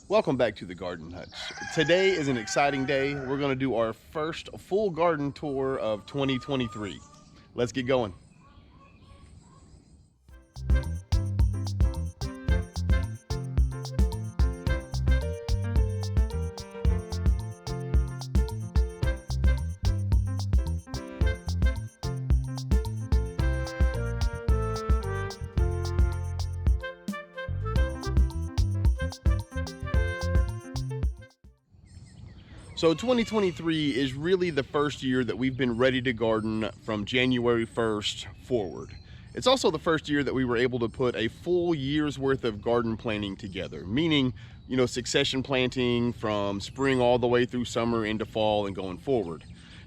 Welcome back to the Garden Hutch. Today is an exciting day. We're going to do our first full garden tour of 2023. Let's get going. So 2023 is really the first year that we've been ready to garden from January 1st forward. It's also the first year that we were able to put a full year's worth of garden planting together, meaning, succession planting from spring all the way through summer into fall and going forward.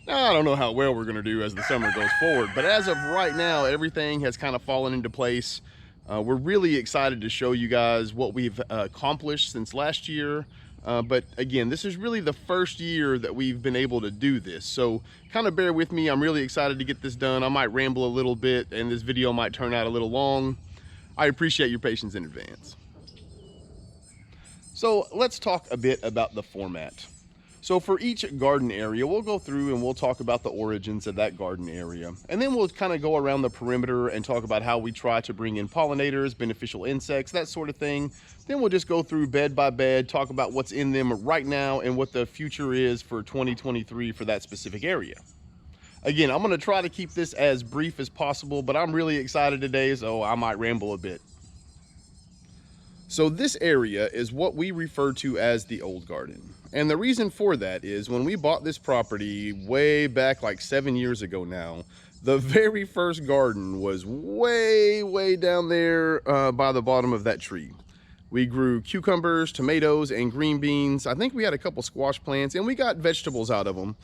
Now, I don't know how well we're going to do as the summer goes forward, but as of right now, everything has kind of fallen into place. We're really excited to show you guys what we've accomplished since last year. But again, this is really the first year that we've been able to do this. So kind of bear with me. I'm really excited to get this done. I might ramble a little bit and this video might turn out a little long. I appreciate your patience in advance. So let's talk a bit about the format. So for each garden area, we'll go through and we'll talk about the origins of that garden area. And then we'll kind of go around the perimeter and talk about how we try to bring in pollinators, beneficial insects, that sort of thing. Then we'll just go through bed by bed, talk about what's in them right now and what the future is for 2023 for that specific area. Again, I'm going to try to keep this as brief as possible, but I'm really excited today, so I might ramble a bit. So this area is what we refer to as the old garden. And the reason for that is when we bought this property way back like 7 years ago now, the very first garden was way down there by the bottom of that tree. We grew cucumbers, tomatoes, and green beans. I think we had a couple squash plants and we got vegetables out of them.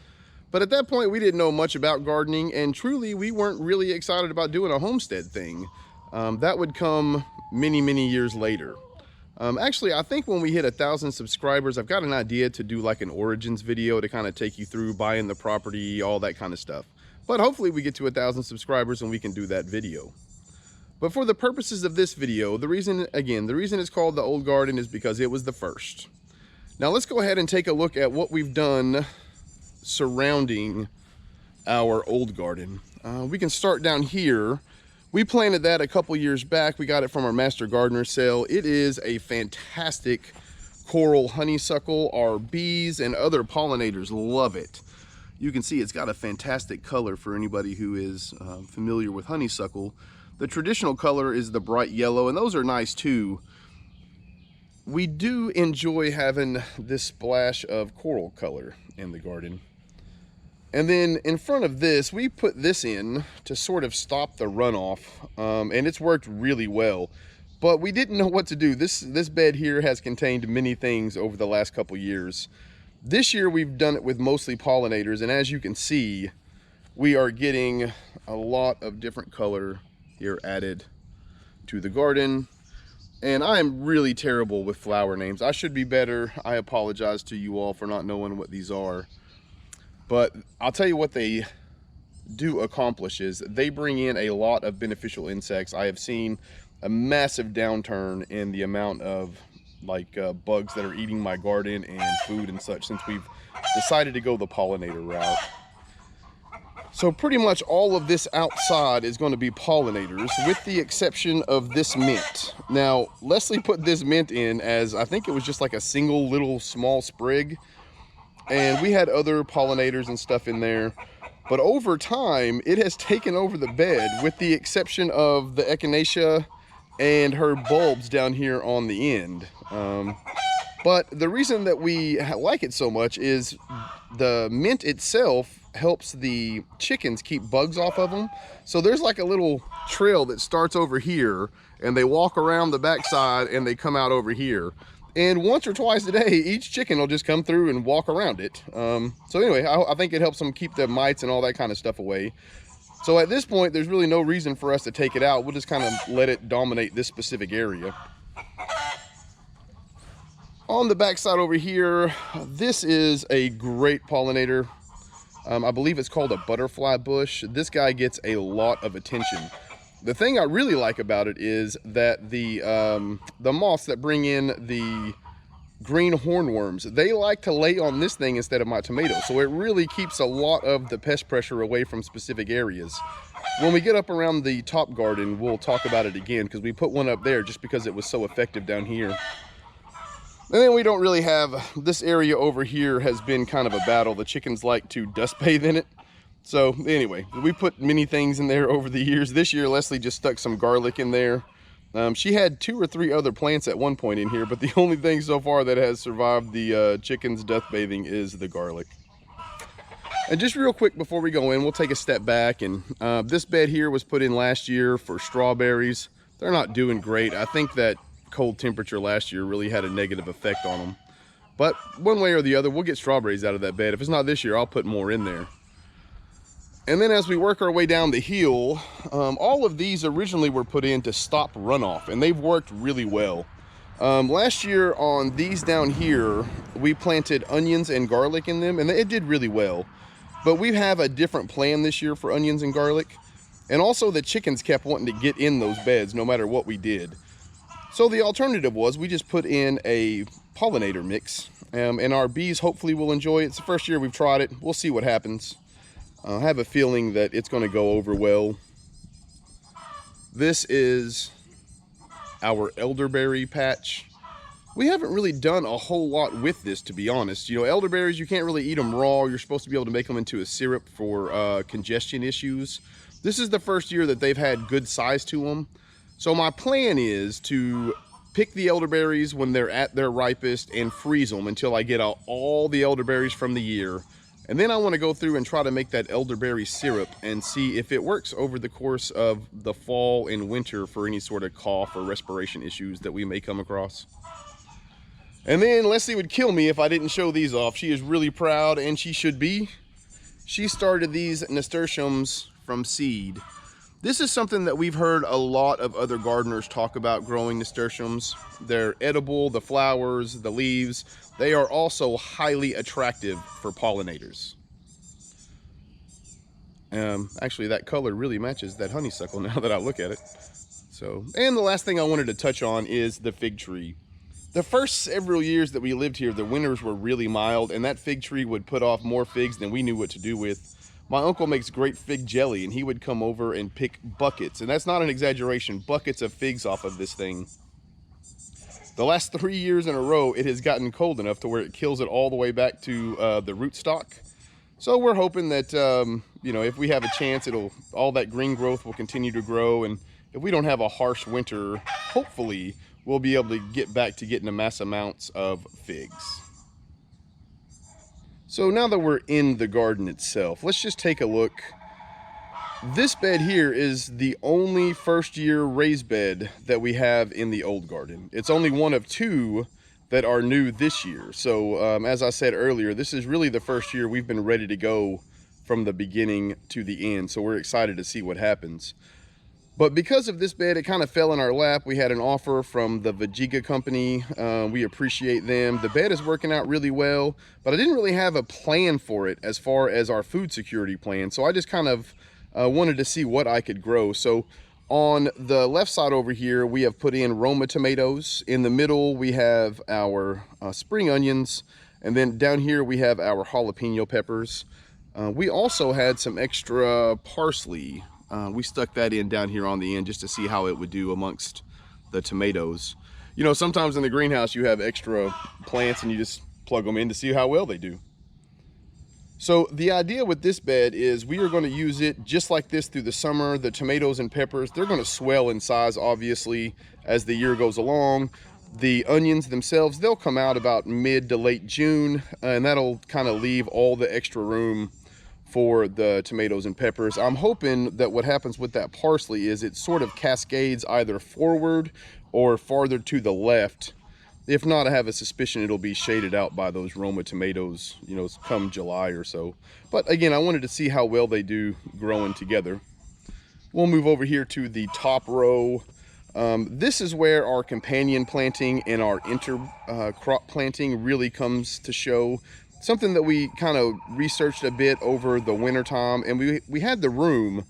But at that point, we didn't know much about gardening, and truly, we weren't really excited about doing a homestead thing. That would come many years later. Actually, I think when we hit 1,000 subscribers, I've got an idea to do like an origins video to kind of take you through buying the property, all that kind of stuff. But hopefully we get to 1,000 subscribers and we can do that video. But for the purposes of this video, the reason it's called the old garden is because it was the first. Now let's go ahead and take a look at what we've done surrounding our old garden. We can start down here. We planted that a couple years back. We got it from our master gardener sale. It is a fantastic coral honeysuckle. Our bees and other pollinators love it. You can see it's got a fantastic color for anybody who is familiar with honeysuckle. The traditional color is the bright yellow, and those are nice too. We do enjoy having this splash of coral color in the garden. And then in front of this, we put this in to sort of stop the runoff, and it's worked really well. But we didn't know what to do. This bed here has contained many things over the last couple years. This year we've done it with mostly pollinators, and as you can see, we are getting a lot of different color here added to the garden. And I am really terrible with flower names. I should be better. I apologize to you all for not knowing what these are. But I'll tell you what they do accomplish is they bring in a lot of beneficial insects. I have seen a massive downturn in the amount of bugs that are eating my garden and food and such since we've decided to go the pollinator route. So pretty much all of this outside is going to be pollinators with the exception of this mint. Now, Leslie put this mint in as I think it was just like a single little small sprig. And we had other pollinators and stuff in there, but over time it has taken over the bed with the exception of the echinacea and her bulbs down here on the end. But the reason that we like it so much is the mint itself helps the chickens keep bugs off of them. So there's like a little trail that starts over here and they walk around the backside and they come out over here. And once or twice a day, each chicken will just come through and walk around it. So anyway, I think it helps them keep the mites and all that kind of stuff away. So at this point, there's really no reason for us to take it out. We'll just kind of let it dominate this specific area. On the back side over here, this is a great pollinator. I believe it's called a butterfly bush. This guy gets a lot of attention. The thing I really like about it is that the moths that bring in the green hornworms. They like to lay on this thing instead of my tomatoes, so it really keeps a lot of the pest pressure away from specific areas. When we get up around the top garden, we'll talk about it again, because we put one up there just because it was so effective down here. And then we don't really have, this area over here has been kind of a battle. The chickens like to dust bathe in it. So anyway, we put many things in there over the years. This year, Leslie just stuck some garlic in there. She had 2 or 3 other plants at one point in here, but the only thing so far that has survived the chickens dust bathing is the garlic. And just real quick before we go in, we'll take a step back. And this bed here was put in last year for strawberries. They're not doing great. I think that cold temperature last year really had a negative effect on them. But one way or the other, we'll get strawberries out of that bed. If it's not this year, I'll put more in there. And then as we work our way down the hill, all of these originally were put in to stop runoff, and they've worked really well. Last year on these down here, we planted onions and garlic in them, and it did really well. But we have a different plan this year for onions and garlic. And also the chickens kept wanting to get in those beds no matter what we did. So the alternative was we just put in a pollinator mix, and our bees hopefully will enjoy it. It's the first year we've tried it. We'll see what happens. I have a feeling that it's going to go over well. This is our elderberry patch. We haven't really done a whole lot with this, to be honest. You know, elderberries, you can't really eat them raw. You're supposed to be able to make them into a syrup for congestion issues. This is the first year that they've had good size to them. So my plan is to pick the elderberries when they're at their ripest and freeze them until I get out all the elderberries from the year. And then I want to go through and try to make that elderberry syrup and see if it works over the course of the fall and winter for any sort of cough or respiration issues that we may come across. And then Leslie would kill me if I didn't show these off. She is really proud, and she should be. She started these nasturtiums from seed. This is something that we've heard a lot of other gardeners talk about, growing nasturtiums. They're edible, the flowers, the leaves. They are also highly attractive for pollinators. Actually, that color really matches that honeysuckle now that I look at it. So, and the last thing I wanted to touch on is the fig tree. The first several years that we lived here, the winters were really mild, and that fig tree would put off more figs than we knew what to do with. My uncle makes great fig jelly, and he would come over and pick buckets, and that's not an exaggeration, buckets of figs off of this thing. The last 3 years in a row, it has gotten cold enough to where it kills it all the way back to the rootstock. So we're hoping that, you know, if we have a chance, all that green growth will continue to grow, and if we don't have a harsh winter, hopefully we'll be able to get back to getting mass amounts of figs. So now that we're in the garden itself, let's just take a look. This bed here is the only first year raised bed that we have in the old garden. It's only one of 2 that are new this year. So as I said earlier, this is really the first year we've been ready to go from the beginning to the end. So we're excited to see what happens. But because of this bed, it kind of fell in our lap. We had an offer from the Vajiga company. We appreciate them. The bed is working out really well, but I didn't really have a plan for it as far as our food security plan. So I just kind of wanted to see what I could grow. So on the left side over here, we have put in Roma tomatoes. In the middle, we have our spring onions. And then down here, we have our jalapeno peppers. We also had some extra parsley. We stuck that in down here on the end just to see how it would do amongst the tomatoes. You know, sometimes in the greenhouse you have extra plants and you just plug them in to see how well they do. So the idea with this bed is we are going to use it just like this through the summer. The tomatoes and peppers, they're going to swell in size obviously as the year goes along. The onions themselves, they'll come out about mid to late June, and that'll kind of leave all the extra room for the tomatoes and peppers. I'm hoping that what happens with that parsley is it sort of cascades either forward or farther to the left. If not, I have a suspicion it'll be shaded out by those Roma tomatoes, you know, come July or so. But again, I wanted to see how well they do growing together. We'll move over here to the top row. This is where our companion planting and our intercrop planting really comes to show. Something that we kind of researched a bit over the winter time, and we had the room.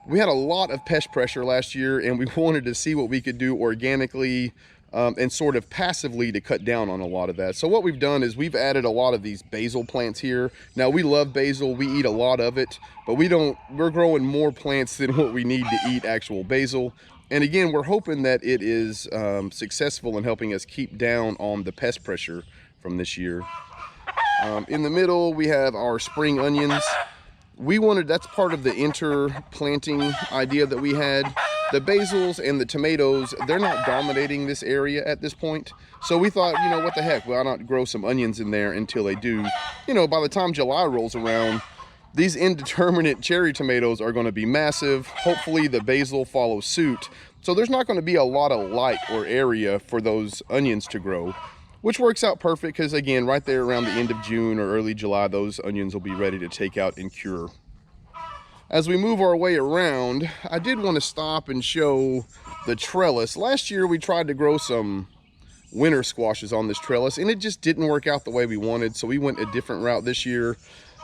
We had a lot of pest pressure last year, and we wanted to see what we could do organically and sort of passively to cut down on a lot of that. So what we've done is we've added a lot of these basil plants here. Now we love basil, we eat a lot of it, but we're growing more plants than what we need to eat actual basil. And again, we're hoping that it is successful in helping us keep down on the pest pressure from this year. In the middle, we have our spring onions. That's part of the interplanting idea that we had. The basils and the tomatoes, they're not dominating this area at this point. So we thought, you know, what the heck, why not grow some onions in there until they do. You know, by the time July rolls around, these indeterminate cherry tomatoes are going to be massive. Hopefully the basil follows suit. So there's not going to be a lot of light or area for those onions to grow, which works out perfect because, again, right there around the end of June or early July, those onions will be ready to take out and cure. As we move our way around, I did want to stop and show the trellis. Last year we tried to grow some winter squashes on this trellis and it just didn't work out the way we wanted, so we went a different route this year.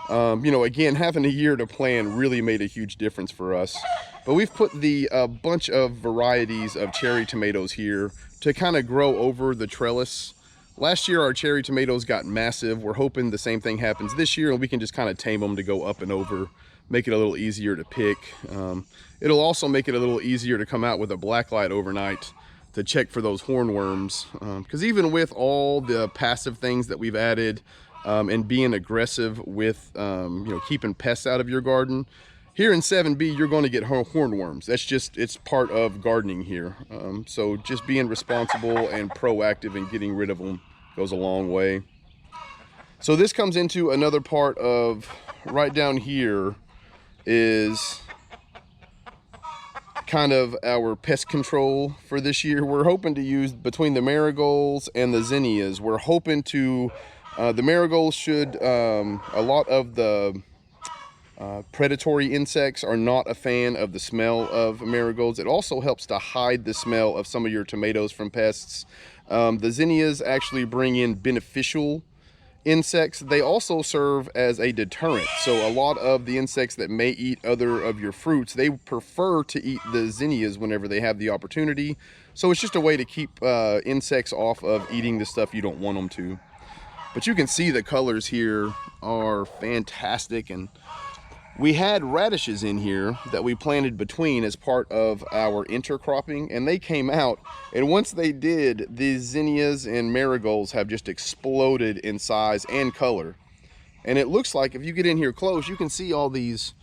You know, again, having a year to plan really made a huge difference for us. But we've put the bunch of varieties of cherry tomatoes here to kind of grow over the trellis. Last year our cherry tomatoes got massive. We're hoping the same thing happens this year and we can just kind of tame them to go up and over, make it a little easier to pick. It'll also make it a little easier to come out with a black light overnight to check for those hornworms. Because even with all the passive things that we've added and being aggressive with you know, keeping pests out of your garden, here in 7B you're going to get hornworms. It's part of gardening here. So just being responsible and proactive and getting rid of them goes a long way. So this comes into another part of right down here is kind of our pest control for this year. We're hoping to use, between the marigolds and the zinnias, we're hoping to, the marigolds should, a lot of the predatory insects are not a fan of the smell of marigolds. It also helps to hide the smell of some of your tomatoes from pests. The zinnias actually bring in beneficial insects. They also serve as a deterrent. So a lot of the insects that may eat other of your fruits, they prefer to eat the zinnias whenever they have the opportunity. So it's just a way to keep insects off of eating the stuff you don't want them to. But you can see the colors here are fantastic, and we had radishes in here that we planted between as part of our intercropping, and they came out, and once they did, the zinnias and marigolds have just exploded in size and color. And it looks like, if you get in here close, you can see all these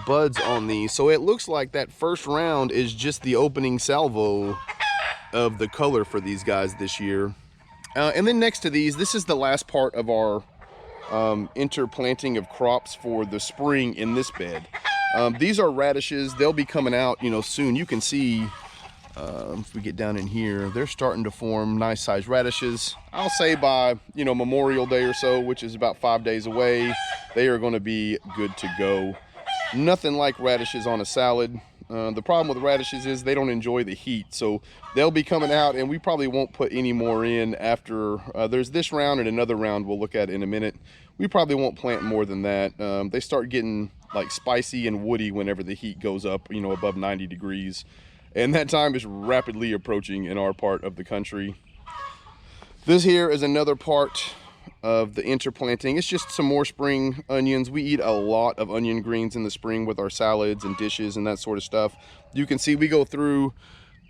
buds on these. So it looks like that first round is just the opening salvo of the color for these guys this year. And then next to these, this is the last part of our interplanting of crops for the spring in this bed. These are radishes. They'll be coming out, you know, soon. You can see if we get down in here, they're starting to form nice sized radishes. I'll say by, you know, Memorial Day or so, which is about 5 days away, they are going to be good to go. Nothing like radishes on a salad. The problem with radishes is they don't enjoy the heat, so they'll be coming out, and we probably won't put any more in after there's this round and another round we'll look at in a minute. We probably won't plant more than that. They start getting like spicy and woody whenever the heat goes up, you know, above 90 degrees, and that time is rapidly approaching in our part of the country. This here is another part of the interplanting. It's just some more spring onions. We eat a lot of onion greens in the spring with our salads and dishes and that sort of stuff. You can see we go through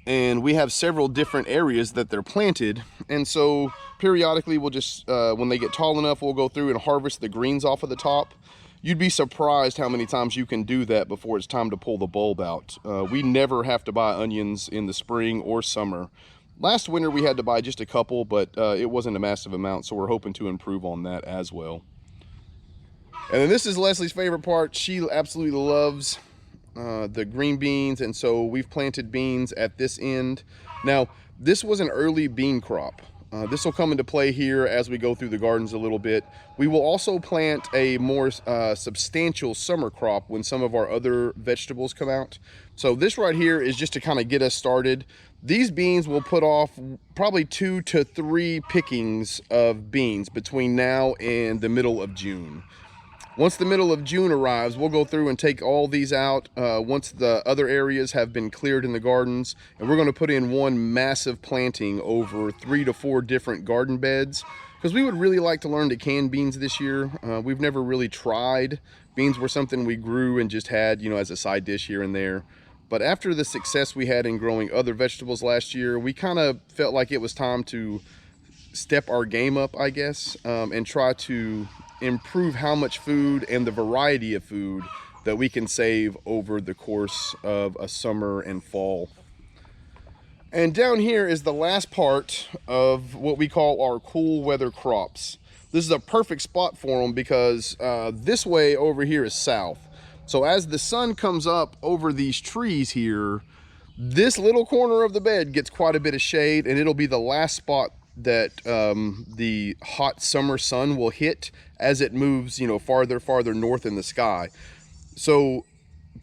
and we have several different areas that they're planted, and so periodically we'll just when they get tall enough, we'll go through and harvest the greens off of the top. You'd be surprised how many times you can do that before it's time to pull the bulb out. We never have to buy onions in the spring or summer. Last winter we had to buy just a couple, but it wasn't a massive amount, so we're hoping to improve on that as well. And then this is Leslie's favorite part. She absolutely loves the green beans, and so we've planted beans at this end. Now, this was an early bean crop. This will come into play here as we go through the gardens a little bit. We will also plant a more substantial summer crop when some of our other vegetables come out. So this right here is just to kind of get us started. These beans will put off probably 2 to 3 pickings of beans between now and the middle of June. Once the middle of June arrives, we'll go through and take all these out once the other areas have been cleared in the gardens, and we're going to put in one massive planting over 3 to 4 different garden beds, because we would really like to learn to can beans this year. We've never really tried. Beans were something we grew and just had, you know, as a side dish here and there. But after the success we had in growing other vegetables last year, we kind of felt like it was time to step our game up, I guess, and try to improve how much food and the variety of food that we can save over the course of a summer and fall. And down here is the last part of what we call our cool weather crops. This is a perfect spot for them because this way over here is south. So as the sun comes up over these trees here, this little corner of the bed gets quite a bit of shade, and it'll be the last spot that the hot summer sun will hit as it moves, you know, farther north in the sky. So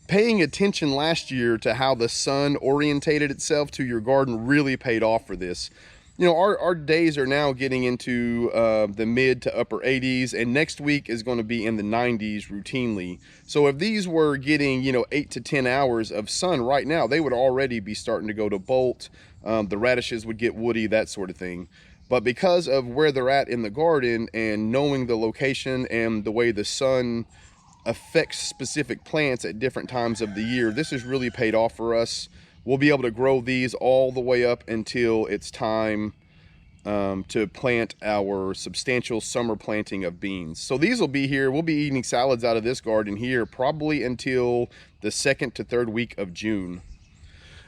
paying attention last year to how the sun orientated itself to your garden really paid off for this. You know, our days are now getting into the mid to upper 80s, and next week is going to be in the 90s routinely. So if these were getting, you know, 8 to 10 hours of sun right now, they would already be starting to go to bolt. The radishes would get woody, that sort of thing. But because of where they're at in the garden and knowing the location and the way the sun affects specific plants at different times of the year, this has really paid off for us. We'll be able to grow these all the way up until it's time to plant our substantial summer planting of beans. So these will be here. We'll be eating salads out of this garden here probably until the 2nd to 3rd week of June.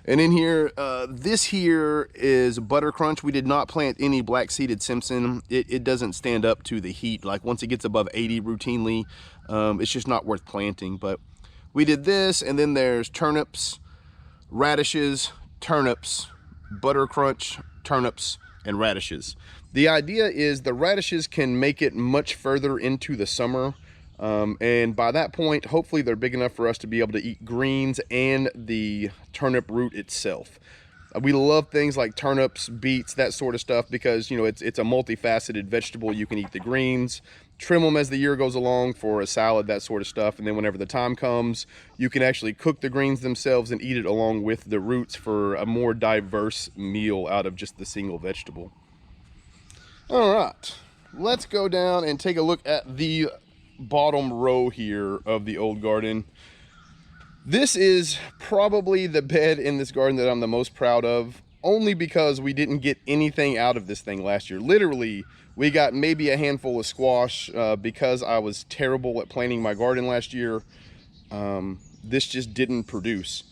And in here, this here is Butter Crunch. We did not plant any black-seeded Simpson. It doesn't stand up to the heat. Like once it gets above 80 routinely, it's just not worth planting. But we did this, and then there's turnips, radishes, turnips, Butter Crunch, turnips, and radishes. The idea is the radishes can make it much further into the summer. And by that point, hopefully they're big enough for us to be able to eat greens and the turnip root itself. We love things like turnips, beets, that sort of stuff because, you know, it's a multifaceted vegetable. You can eat the greens, trim them as the year goes along for a salad, that sort of stuff. And then whenever the time comes, you can actually cook the greens themselves and eat it along with the roots for a more diverse meal out of just the single vegetable. All right, let's go down and take a look at the bottom row here of the old garden. This is probably the bed in this garden that I'm the most proud of, only because we didn't get anything out of this thing last year. Literally, we got maybe a handful of squash because I was terrible at planting my garden last year. This just didn't produce.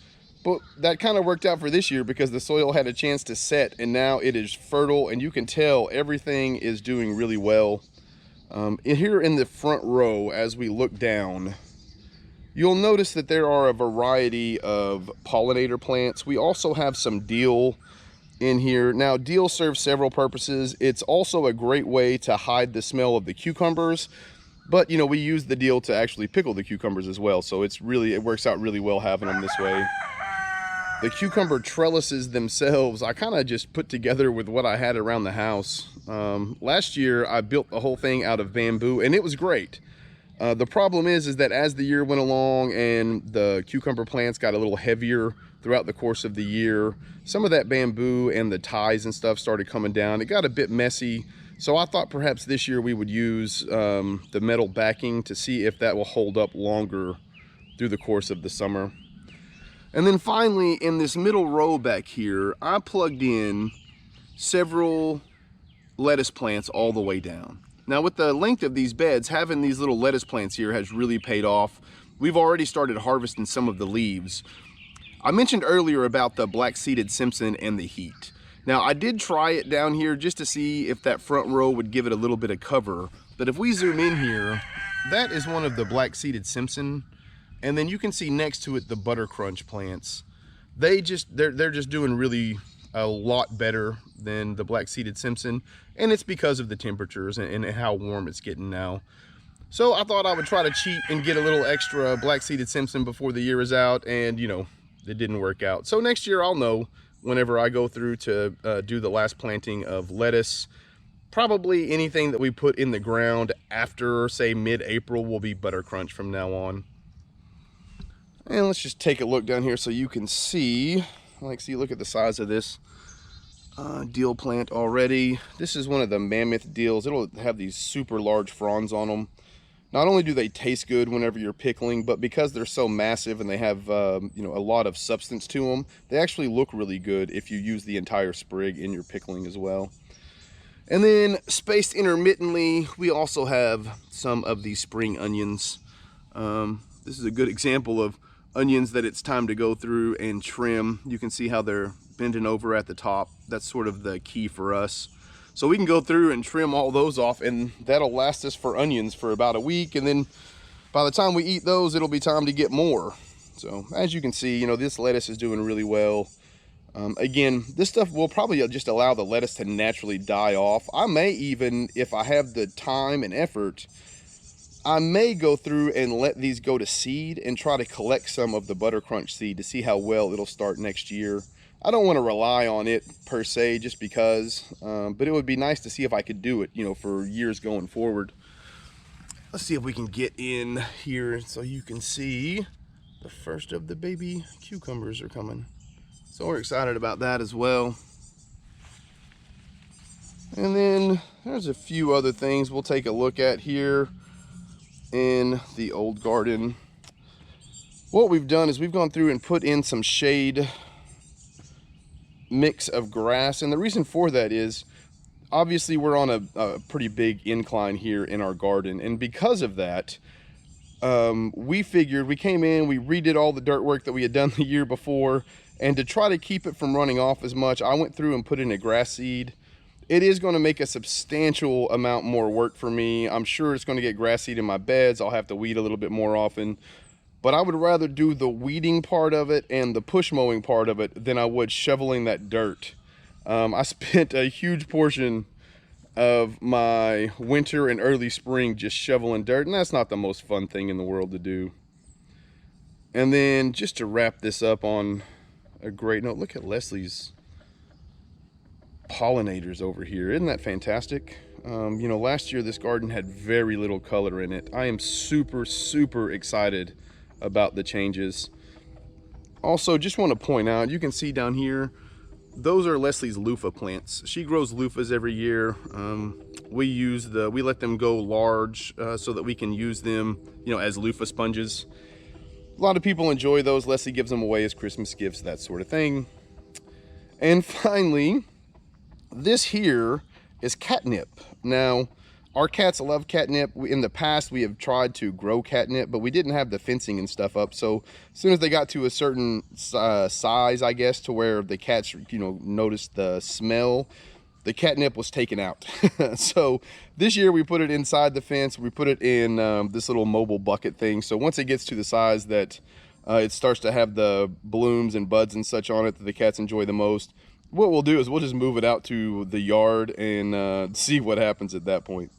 But that kind of worked out for this year because the soil had a chance to set, and now it is fertile, and you can tell everything is doing really well. Here in the front row, as we look down, you'll notice that there are a variety of pollinator plants. We also have some dill in here. Now, dill serves several purposes. It's also a great way to hide the smell of the cucumbers, but you know, we use the dill to actually pickle the cucumbers as well. So it works out really well having them this way. The cucumber trellises themselves, I kind of just put together with what I had around the house. Last year, I built the whole thing out of bamboo, and it was great. The problem is that as the year went along and the cucumber plants got a little heavier throughout the course of the year, some of that bamboo and the ties and stuff started coming down. It got a bit messy, so I thought perhaps this year we would use the metal backing to see if that will hold up longer through the course of the summer. And then finally, in this middle row back here, I plugged in several lettuce plants all the way down. Now with the length of these beds, having these little lettuce plants here has really paid off. We've already started harvesting some of the leaves. I mentioned earlier about the black-seeded Simpson and the heat. Now I did try it down here just to see if that front row would give it a little bit of cover. But if we zoom in here, that is one of the black-seeded Simpson. And then you can see next to it the Butter Crunch plants. They're just doing really a lot better than the black-seeded Simpson, and it's because of the temperatures and how warm it's getting now. So I thought I would try to cheat and get a little extra black-seeded Simpson before the year is out, and you know, it didn't work out. So next year I'll know whenever I go through to do the last planting of lettuce, Probably anything that we put in the ground after, say, mid-April will be butter crunch from now on. And let's just take a look down here so you can see. Look at the size of this deal plant already. This is one of the mammoth deals. It'll have these super large fronds on them. Not only do they taste good whenever you're pickling, but because they're so massive and they have you know, a lot of substance to them, they actually look really good if you use the entire sprig in your pickling as well. And then spaced intermittently, we also have some of these spring onions. This is a good example of onions that it's time to go through and trim. You can see how they're bending over at the top. That's sort of the key for us. So we can go through and trim all those off, and that'll last us for onions for about a week. And then by the time we eat those, it'll be time to get more. So as you can see, you know, this lettuce is doing really well. Again, this stuff will probably just allow the lettuce to naturally die off. I may even, if I have the time and effort, I may go through and let these go to seed and try to collect some of the butter crunch seed to see how well it'll start next year. I don't want to rely on it per se just because, but it would be nice to see if I could do it, you know, for years going forward. Let's see if we can get in here so you can see the first of the baby cucumbers are coming. So we're excited about that as well. And then there's a few other things we'll take a look at here in the old garden. What we've done is we've gone through and put in some shade mix of grass, and the reason for that is obviously we're on a pretty big incline here in our garden, and because of that we figured, we came in, we redid all the dirt work that we had done the year before, and to try to keep it from running off as much, I went through and put in a grass seed. It is going to make a substantial amount more work for me. I'm sure it's going to get grass seed in my beds. I'll have to weed a little bit more often. But I would rather do the weeding part of it and the push mowing part of it than I would shoveling that dirt. I spent a huge portion of my winter and early spring just shoveling dirt, and that's not the most fun thing in the world to do. And then just to wrap this up on a great note, look at Leslie's pollinators over here. Isn't that fantastic? You know, last year this garden had very little color in it. I am super, super excited about the changes. Also, just want to point out, you can see down here, those are Leslie's loofah plants. She grows loofahs every year. We let them go large so that we can use them, you know, as loofah sponges. A lot of people enjoy those. Leslie gives them away as Christmas gifts, that sort of thing. And finally, this here is catnip. Now, our cats love catnip. In the past, we have tried to grow catnip, but we didn't have the fencing and stuff up. So as soon as they got to a certain size, I guess, to where the cats, you know, noticed the smell, the catnip was taken out. So this year we put it inside the fence. We put it in this little mobile bucket thing. So once it gets to the size that it starts to have the blooms and buds and such on it that the cats enjoy the most, what we'll do is we'll just move it out to the yard and see what happens at that point.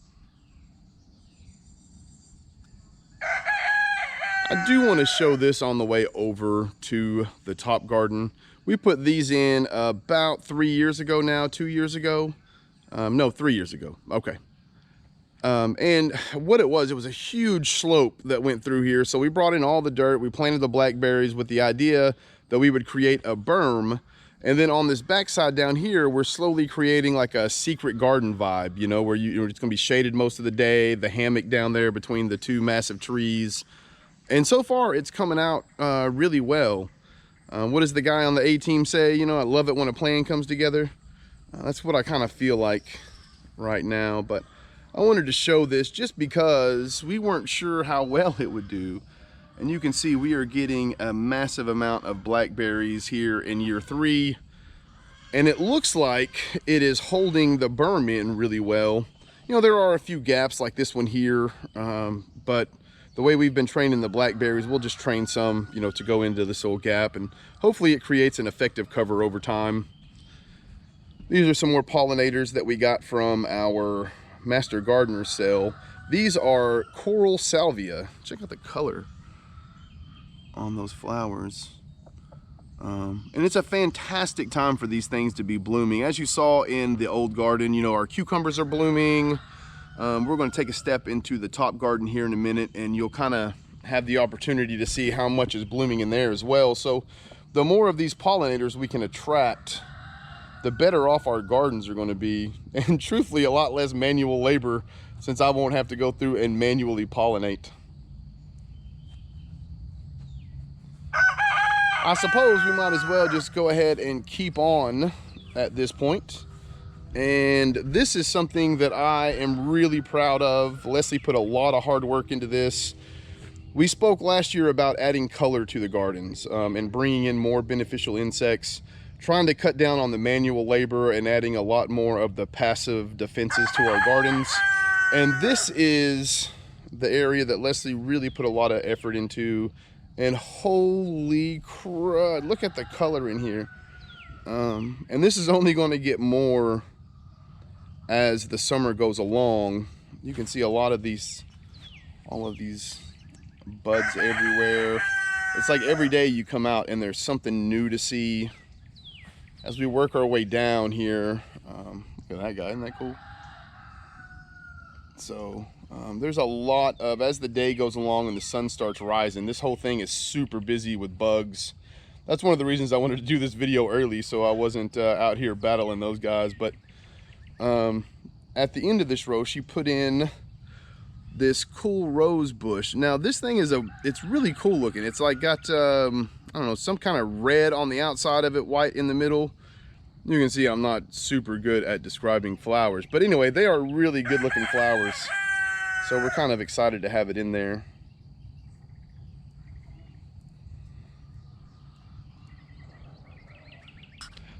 I do want to show this on the way over to the top garden. We put these in about 3 years ago now, 2 years ago. No, 3 years ago. Okay. And what it was a huge slope that went through here. So we brought in all the dirt. We planted the blackberries with the idea that we would create a berm. And then on this backside down here, we're slowly creating like a secret garden vibe, you know, where it's going to be shaded most of the day, the hammock down there between the two massive trees. And so far, it's coming out really well. What does the guy on the A-team say? You know, I love it when a plan comes together. That's what I kind of feel like right now. But I wanted to show this just because we weren't sure how well it would do. And you can see we are getting a massive amount of blackberries here in year 3. And it looks like it is holding the berm in really well. You know, there are a few gaps like this one here, but the way we've been training the blackberries, we'll just train some, you know, to go into this old gap, and hopefully it creates an effective cover over time. These are some more pollinators that we got from our Master Gardener sale. These are coral salvia. Check out the color on those flowers. And it's a fantastic time for these things to be blooming. As you saw in the old garden, you know, our cucumbers are blooming. We're going to take a step into the top garden here in a minute, and you'll kind of have the opportunity to see how much is blooming in there as well. So the more of these pollinators we can attract, the better off our gardens are going to be, and truthfully a lot less manual labor, since I won't have to go through and manually pollinate. I suppose we might as well just go ahead and keep on at this point. And this is something that I am really proud of. Leslie put a lot of hard work into this. We spoke last year about adding color to the gardens and bringing in more beneficial insects, trying to cut down on the manual labor and adding a lot more of the passive defenses to our gardens. And this is the area that Leslie really put a lot of effort into. And holy crud, look at the color in here. And this is only going to get more as the summer goes along. You can see a lot of these, all of these buds everywhere. It's like every day you come out and there's something new to see. As we work our way down here, look at that guy, isn't that cool? So there's a lot of, as the day goes along and the sun starts rising, this whole thing is super busy with bugs. That's one of the reasons I wanted to do this video early, so I wasn't out here battling those guys. But at the end of this row, she put in this cool rose bush. Now this thing is it's really cool looking. It's like got I don't know, some kind of red on the outside of it, white in the middle. You can see I'm not super good at describing flowers, but anyway, they are really good looking flowers. So we're kind of excited to have it in there.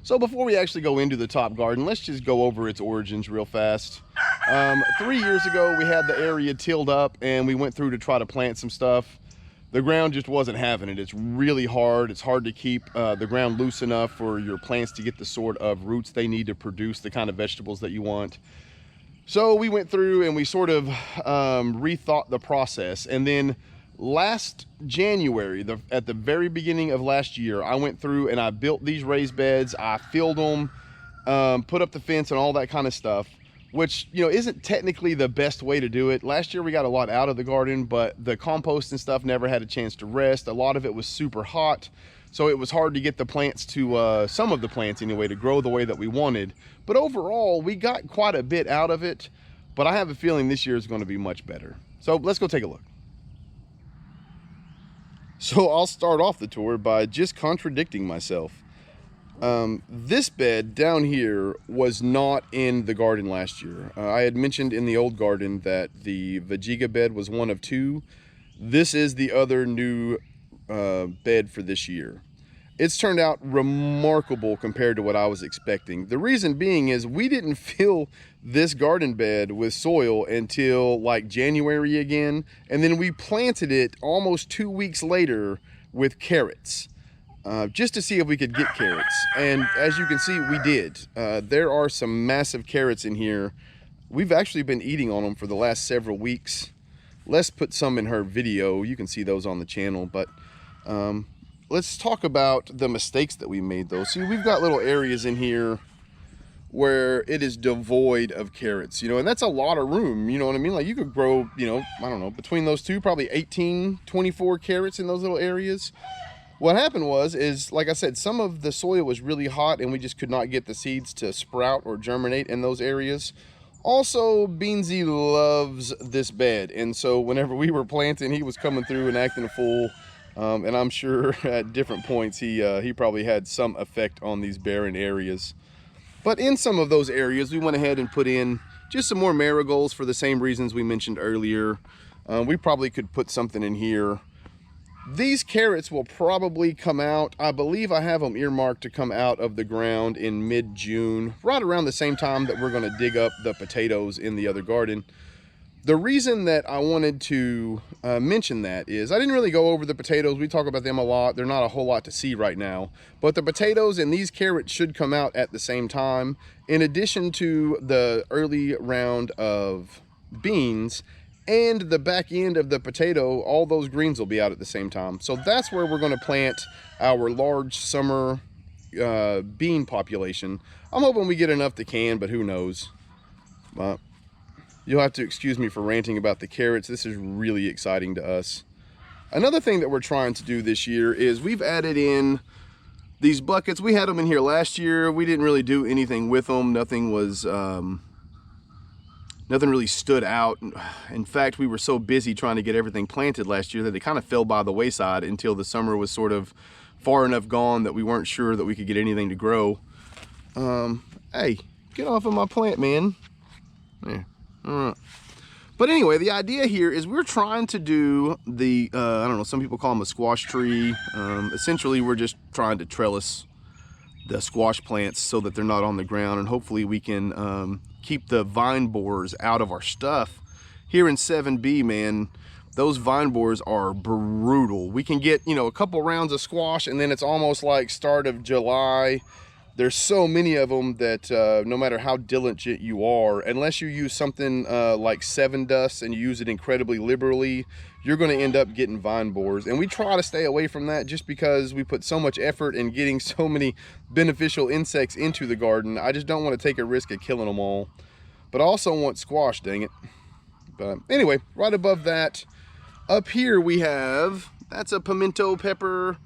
So before we actually go into the top garden, let's just go over its origins real fast. 3 years ago, we had the area tilled up and we went through to try to plant some stuff. The ground just wasn't having it. It's really hard. It's hard to keep the ground loose enough for your plants to get the sort of roots they need to produce the kind of vegetables that you want. So we went through and we sort of rethought the process. And then last January, at the very beginning of last year, I went through and I built these raised beds. I filled them, put up the fence and all that kind of stuff, which, you know, isn't technically the best way to do it. Last year we got a lot out of the garden, but the compost and stuff never had a chance to rest. A lot of it was super hot, so it was hard to get the plants to, some of the plants anyway, to grow the way that we wanted. But overall, we got quite a bit out of it, but I have a feeling this year is going to be much better. So let's go take a look. So I'll start off the tour by just contradicting myself. This bed down here was not in the garden last year. I had mentioned in the old garden that the Vegeta bed was one of two. This is the other new bed for this year. It's turned out remarkable compared to what I was expecting. The reason being is we didn't fill this garden bed with soil until like January again, and then we planted it almost 2 weeks later with carrots. Just to see if we could get carrots. And as you can see, we did. There are some massive carrots in here. We've actually been eating on them for the last several weeks. Les put some in her video. You can see those on the channel. But let's talk about the mistakes that we made though. See, we've got little areas in here where it is devoid of carrots, you know, and that's a lot of room, you know what I mean? Like you could grow, you know, I don't know, between those two, probably 18, 24 carrots in those little areas. What happened is, like I said, some of the soil was really hot and we just could not get the seeds to sprout or germinate in those areas. Also, Beansy loves this bed. And so whenever we were planting, he was coming through and acting a fool. And I'm sure at different points, he probably had some effect on these barren areas. But in some of those areas, we went ahead and put in just some more marigolds for the same reasons we mentioned earlier. We probably could put something in here. These carrots will probably come out, I believe I have them earmarked to come out of the ground in mid-June, right around the same time that we're going to dig up the potatoes in the other garden. The reason that I wanted to mention that is I didn't really go over the potatoes. We talk about them a lot. They're not a whole lot to see right now. But the potatoes and these carrots should come out at the same time, in addition to the early round of beans and the back end of the potato, all those greens will be out at the same time. So that's where we're going to plant our large summer bean population. I'm hoping we get enough to can, but who knows. You'll have to excuse me for ranting about the carrots. This is really exciting to us. Another thing that we're trying to do this year is we've added in these buckets. We had them in here last year. We didn't really do anything with them. Nothing was nothing really stood out. In fact, we were so busy trying to get everything planted last year that it kind of fell by the wayside until the summer was sort of far enough gone that we weren't sure that we could get anything to grow. Hey, get off of my plant, man. There. All right. But anyway, the idea here is we're trying to do the, I don't know, some people call them a squash tree. Essentially, we're just trying to trellis the squash plants so that they're not on the ground, and hopefully we can keep the vine borers out of our stuff. Here in 7B, man, those vine borers are brutal. We can get, you know, a couple rounds of squash, and then it's almost like start of July. There's so many of them that no matter how diligent you are, unless you use something like 7 Dust and you use it incredibly liberally, you're going to end up getting vine borers. And we try to stay away from that just because we put so much effort in getting so many beneficial insects into the garden. I just don't want to take a risk of killing them all. But I also want squash, dang it. But anyway, right above that, up here we have, that's a pimento pepper.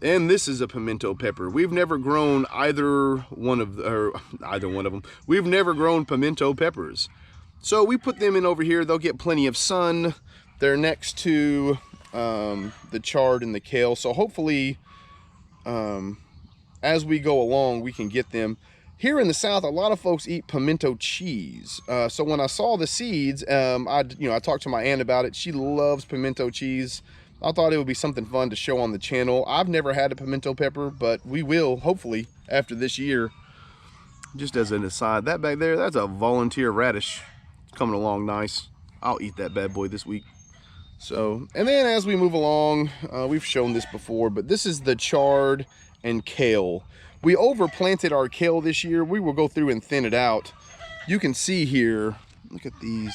And this is a pimento pepper. We've never grown either one of them. We've never grown pimento peppers. So we put them in over here. They'll get plenty of sun. They're next to the chard and the kale. So hopefully, as we go along, we can get them. Here in the South, a lot of folks eat pimento cheese. So when I saw the seeds, I talked to my aunt about it. She loves pimento cheese. I thought it would be something fun to show on the channel. I've never had a pimento pepper, but we will, hopefully, after this year. Just as an aside, that back there, that's a volunteer radish. Coming along nice. I'll eat that bad boy this week. So, and then as we move along, we've shown this before, but this is the chard and kale. We overplanted our kale this year. We will go through and thin it out. You can see here, look at these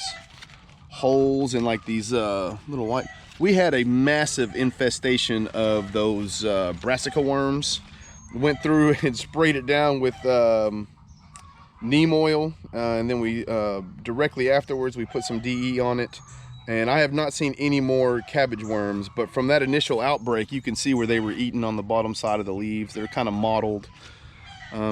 holes and like these little white. We had a massive infestation of those brassica worms. Went through and sprayed it down with neem oil, and then we directly afterwards we put some DE on it. And I have not seen any more cabbage worms, but from that initial outbreak, you can see where they were eating on the bottom side of the leaves. They're kind of mottled.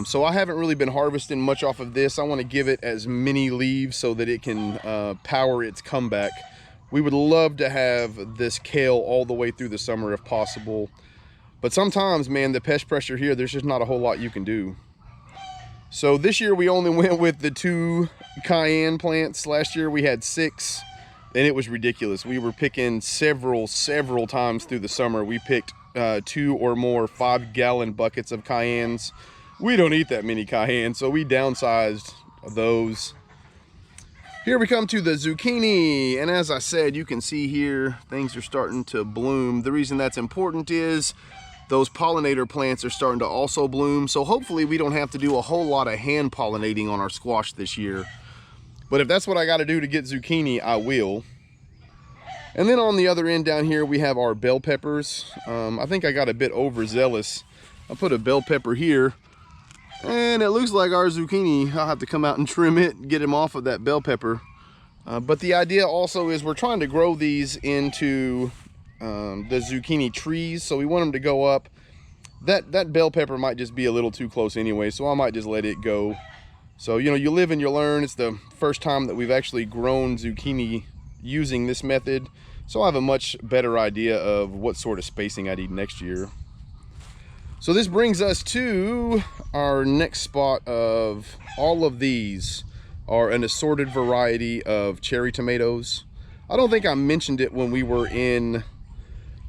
So I haven't really been harvesting much off of this. I want to give it as many leaves so that it can power its comeback. We would love to have this kale all the way through the summer if possible. But sometimes, man, the pest pressure here, there's just not a whole lot you can do. So this year we only went with the 2 cayenne plants. Last year we had 6, and it was ridiculous. We were picking several times through the summer. We picked 2 or more 5-gallon buckets of cayennes. We don't eat that many cayennes, so we downsized those. Here we come to the zucchini, and as I said, you can see here things are starting to bloom. The reason that's important is those pollinator plants are starting to also bloom, so hopefully we don't have to do a whole lot of hand pollinating on our squash this year. But if that's what I got to do to get zucchini, I will. And then on the other end down here we have our bell peppers. I think I got a bit overzealous. I put a bell pepper here, and it looks like our zucchini, I'll have to come out and trim it, get him off of that bell pepper. But the idea also is we're trying to grow these into the zucchini trees, so we want them to go up. That bell pepper might just be a little too close anyway, so I might just let it go. So, you know, you live and you learn. It's the first time that we've actually grown zucchini using this method, so I have a much better idea of what sort of spacing I need next year. So this brings us to our next spot of all of these are an assorted variety of cherry tomatoes. I don't think I mentioned it when we were in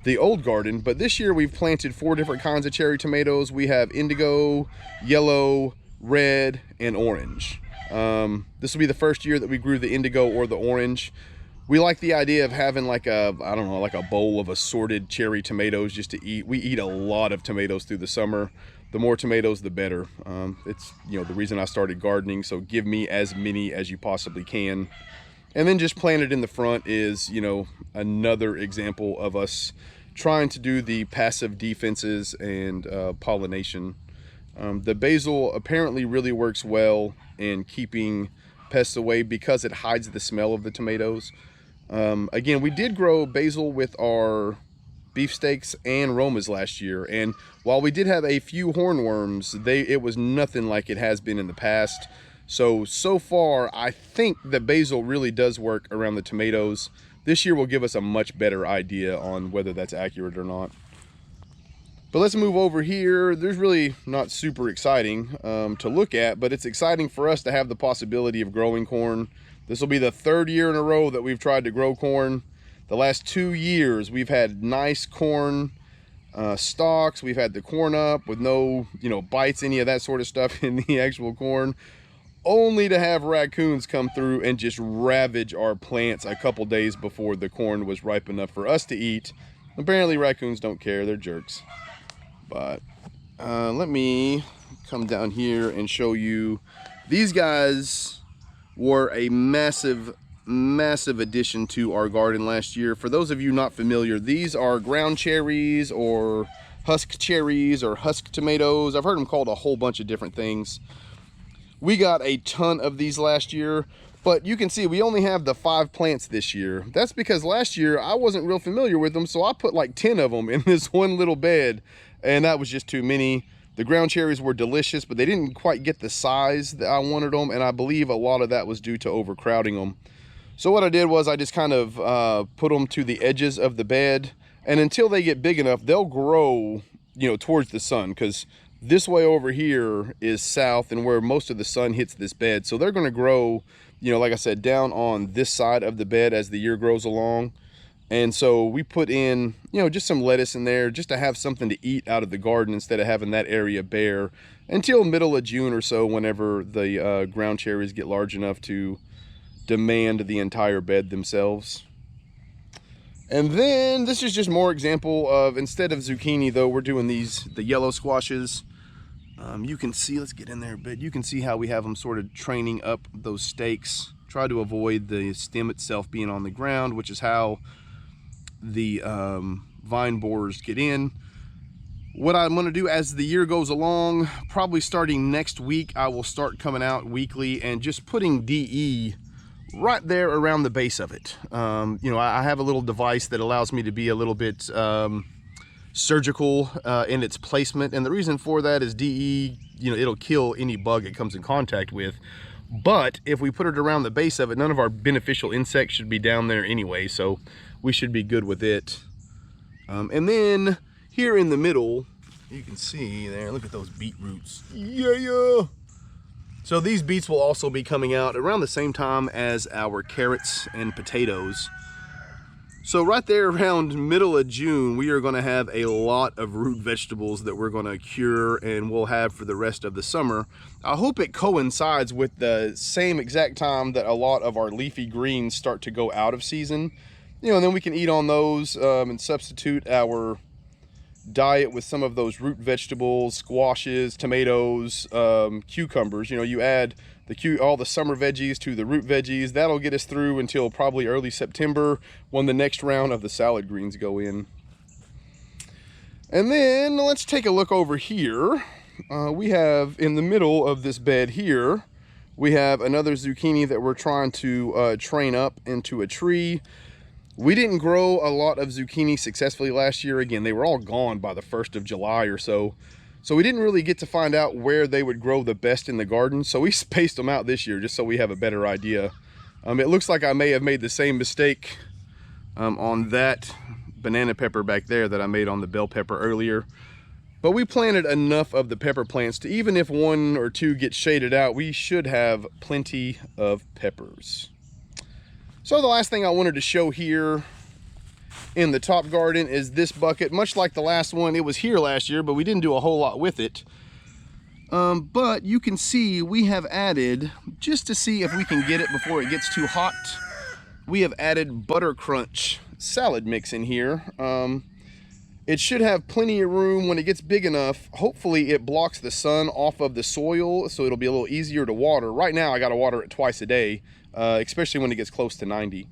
the old garden, but this year we've planted 4 different kinds of cherry tomatoes. We have indigo, yellow, red, and orange. This will be the first year that we grew the indigo or the orange. We like the idea of having like a, I don't know, like a bowl of assorted cherry tomatoes just to eat. We eat a lot of tomatoes through the summer. The more tomatoes, the better. It's, you know, the reason I started gardening, so give me as many as you possibly can. And then just planted in the front is, you know, another example of us trying to do the passive defenses and pollination. The basil apparently really works well in keeping pests away because it hides the smell of the tomatoes. Again, we did grow basil with our beefsteaks and Romas last year, and while we did have a few hornworms, it was nothing like it has been in the past. So far, I think that basil really does work around the tomatoes. This year will give us a much better idea on whether that's accurate or not. But let's move over here. There's really not super exciting to look at, but it's exciting for us to have the possibility of growing corn. This will be the 3rd year in a row that we've tried to grow corn. The last 2 years, we've had nice corn stalks. We've had the corn up with no, you know, bites, any of that sort of stuff in the actual corn, only to have raccoons come through and just ravage our plants a couple days before the corn was ripe enough for us to eat. Apparently raccoons don't care, they're jerks. But let me come down here and show you. These guys were a massive addition to our garden last year. For those of you not familiar, these are ground cherries or husk cherries or husk tomatoes. I've heard them called a whole bunch of different things. We got a ton of these last year, but you can see we only have the 5 plants this year. That's because last year I wasn't real familiar with them, so I put like 10 of them in this one little bed, and that was just too many. The ground cherries were delicious, but they didn't quite get the size that I wanted them, and I believe a lot of that was due to overcrowding them. So what I did was I just kind of put them to the edges of the bed, and until they get big enough, they'll grow, you know, towards the sun, because this way over here is south and where most of the sun hits this bed. So they're going to grow, you know, like I said, down on this side of the bed as the year grows along. And so we put in, you know, just some lettuce in there just to have something to eat out of the garden instead of having that area bare until middle of June or so, whenever the ground cherries get large enough to demand the entire bed themselves. And then this is just more example of, instead of zucchini though, we're doing the yellow squashes. You can see, let's get in there a bit, you can see how we have them sort of training up those stakes. Try to avoid the stem itself being on the ground, which is how the vine borers get in. What I'm going to do as the year goes along, probably starting next week, I will start coming out weekly and just putting DE right there around the base of it. You know, I have a little device that allows me to be a little bit surgical in its placement, and the reason for that is DE, you know, it'll kill any bug it comes in contact with. But if we put it around the base of it, none of our beneficial insects should be down there anyway, so we should be good with it. And then here in the middle, you can see there, look at those beetroots. Yeah. So these beets will also be coming out around the same time as our carrots and potatoes. So right there around middle of June, we are going to have a lot of root vegetables that we're going to cure and we'll have for the rest of the summer. I hope it coincides with the same exact time that a lot of our leafy greens start to go out of season. You know, and then we can eat on those and substitute our diet with some of those root vegetables, squashes, tomatoes, cucumbers. You know, you add all the summer veggies to the root veggies. That'll get us through until probably early September, when the next round of the salad greens go in. And then let's take a look over here. We have in the middle of this bed here, we have another zucchini that we're trying to train up into a tree. We didn't grow a lot of zucchini successfully last year. Again, they were all gone by the 1st of July or so. So we didn't really get to find out where they would grow the best in the garden. So we spaced them out this year just so we have a better idea. It looks like I may have made the same mistake on that banana pepper back there that I made on the bell pepper earlier. But we planted enough of the pepper plants to, even if 1 or 2 get shaded out, we should have plenty of peppers. So the last thing I wanted to show here in the top garden is this bucket. Much like the last one, it was here last year, but we didn't do a whole lot with it. But you can see we have added, just to see if we can get it before it gets too hot, we have added Butter Crunch salad mix in here. It should have plenty of room when it gets big enough. Hopefully it blocks the sun off of the soil, so it'll be a little easier to water. Right now I gotta water it twice a day. especially when it gets close to 90.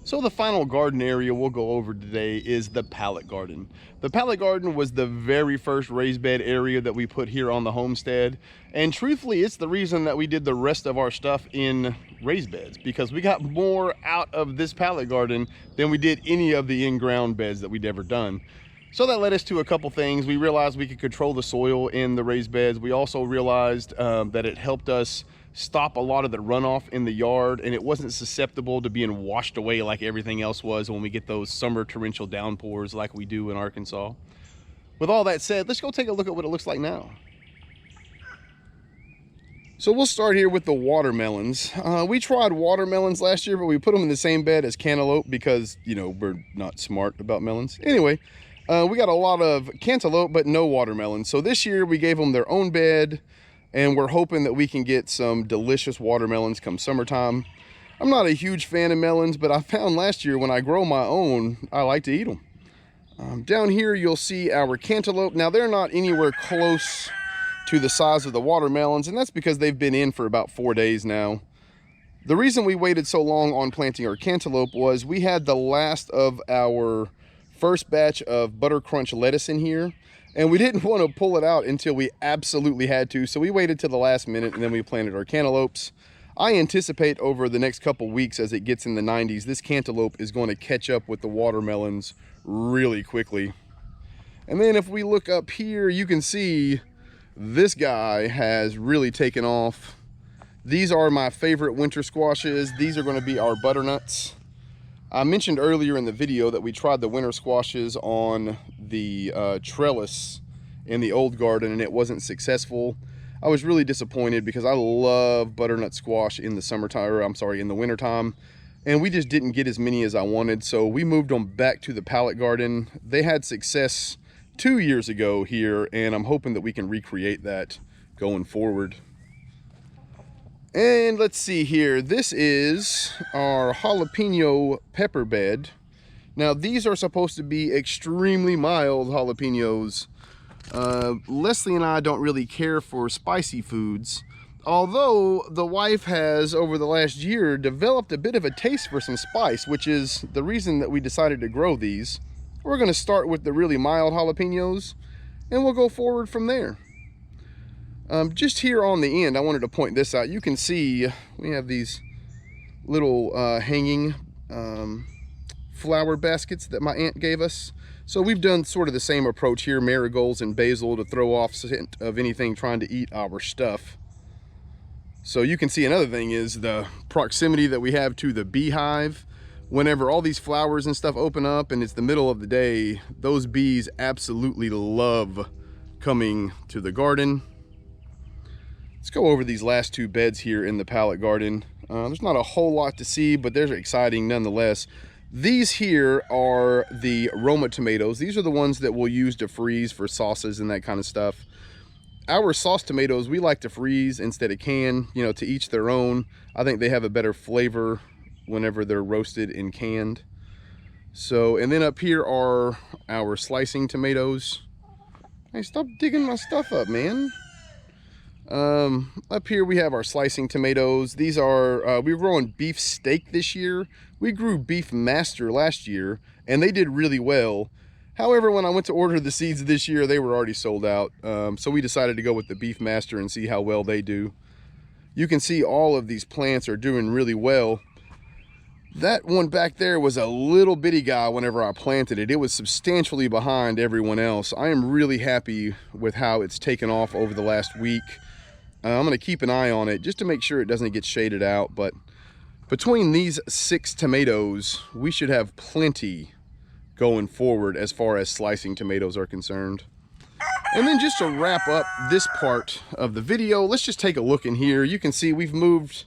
So the final garden area we'll go over today is the pallet garden. The pallet garden was the very first raised bed area that we put here on the homestead. And truthfully, it's the reason that we did the rest of our stuff in raised beds, because we got more out of this pallet garden than we did any of the in-ground beds that we'd ever done. So that led us to a couple things. We realized we could control the soil in the raised beds. We also realized that it helped us stop a lot of the runoff in the yard, and it wasn't susceptible to being washed away like everything else was when we get those summer torrential downpours like we do in Arkansas. With all that said, let's go take a look at what it looks like now. So we'll start here with the watermelons. We tried watermelons last year, but we put them in the same bed as cantaloupe because, you know, we're not smart about melons. Anyway, we got a lot of cantaloupe, but no watermelons. So this year we gave them their own bed, and we're hoping that we can get some delicious watermelons come summertime. I'm not a huge fan of melons, but I found last year when I grow my own, I like to eat them. Down here you'll see our cantaloupe. Now they're not anywhere close to the size of the watermelons, and that's because they've been in for about 4 days now. The reason we waited so long on planting our cantaloupe was we had the last of our first batch of butter crunch lettuce in here, and we didn't want to pull it out until we absolutely had to, so we waited till the last minute and then we planted our cantaloupes. I anticipate over the next couple weeks, as it gets in the 90s, this cantaloupe is going to catch up with the watermelons really quickly. And then if we look up here, you can see this guy has really taken off. These are my favorite winter squashes. These are going to be our butternuts. I mentioned earlier in the video that we tried the winter squashes on the trellis in the old garden and it wasn't successful. I was really disappointed because I love butternut squash in the summertime, or I'm sorry, in the wintertime, and we just didn't get as many as I wanted, so we moved them back to the pallet garden. They had success 2 years ago here, and I'm hoping that we can recreate that going forward. And let's see here, this is our jalapeno pepper bed. Now these are supposed to be extremely mild jalapenos. Leslie and I don't really care for spicy foods, although the wife has over the last year developed a bit of a taste for some spice, which is the reason that we decided to grow these. We're going to start with the really mild jalapenos and we'll go forward from there. Just here on the end, I wanted to point this out. You can see we have these little hanging flower baskets that my aunt gave us. So we've done sort of the same approach here, marigolds and basil to throw off scent of anything trying to eat our stuff. So you can see another thing is the proximity that we have to the beehive. Whenever all these flowers and stuff open up and it's the middle of the day, those bees absolutely love coming to the garden. Let's go over these last two beds here in the pallet garden. There's not a whole lot to see, but they're exciting nonetheless. These here are the Roma tomatoes. These are the ones that we'll use to freeze for sauces and that kind of stuff. Our sauce tomatoes, we like to freeze instead of can, you know, to each their own. I think they have a better flavor whenever they're roasted and canned. So, and then up here are our slicing tomatoes. Hey, stop digging my stuff up, man. Up here we have our slicing tomatoes. These are, we're growing beef steak this year. We grew beef master last year and they did really well. However, when I went to order the seeds this year, they were already sold out. So we decided to go with the beef master and see how well they do. You can see all of these plants are doing really well. That one back there was a little bitty guy whenever I planted it. It was substantially behind everyone else. I am really happy with how it's taken off over the last week. I'm going to keep an eye on it just to make sure it doesn't get shaded out. But between these 6 tomatoes, we should have plenty going forward as far as slicing tomatoes are concerned. And then just to wrap up this part of the video, let's just take a look in here. You can see we've moved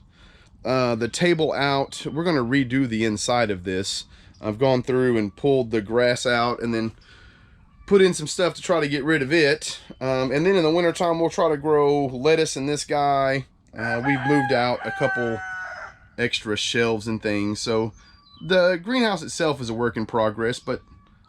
the table out. We're going to redo the inside of this. I've gone through and pulled the grass out and then put in some stuff to try to get rid of it. And then in the wintertime, we'll try to grow lettuce in this guy. We've moved out a couple extra shelves and things. So the greenhouse itself is a work in progress, but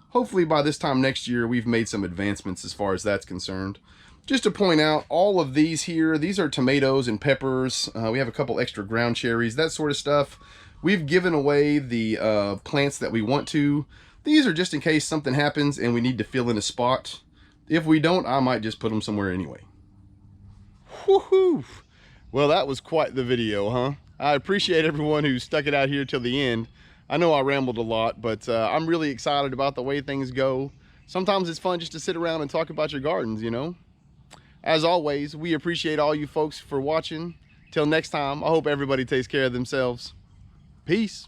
hopefully by this time next year, we've made some advancements as far as that's concerned. Just to point out, all of these here, these are tomatoes and peppers. We have a couple extra ground cherries, that sort of stuff. We've given away the plants that we want to. These are just in case something happens and we need to fill in a spot. If we don't, I might just put them somewhere anyway. Woohoo! Well, that was quite the video, huh? I appreciate everyone who stuck it out here till the end. I know I rambled a lot, but I'm really excited about the way things go. Sometimes it's fun just to sit around and talk about your gardens, you know? As always, we appreciate all you folks for watching. Till next time, I hope everybody takes care of themselves. Peace.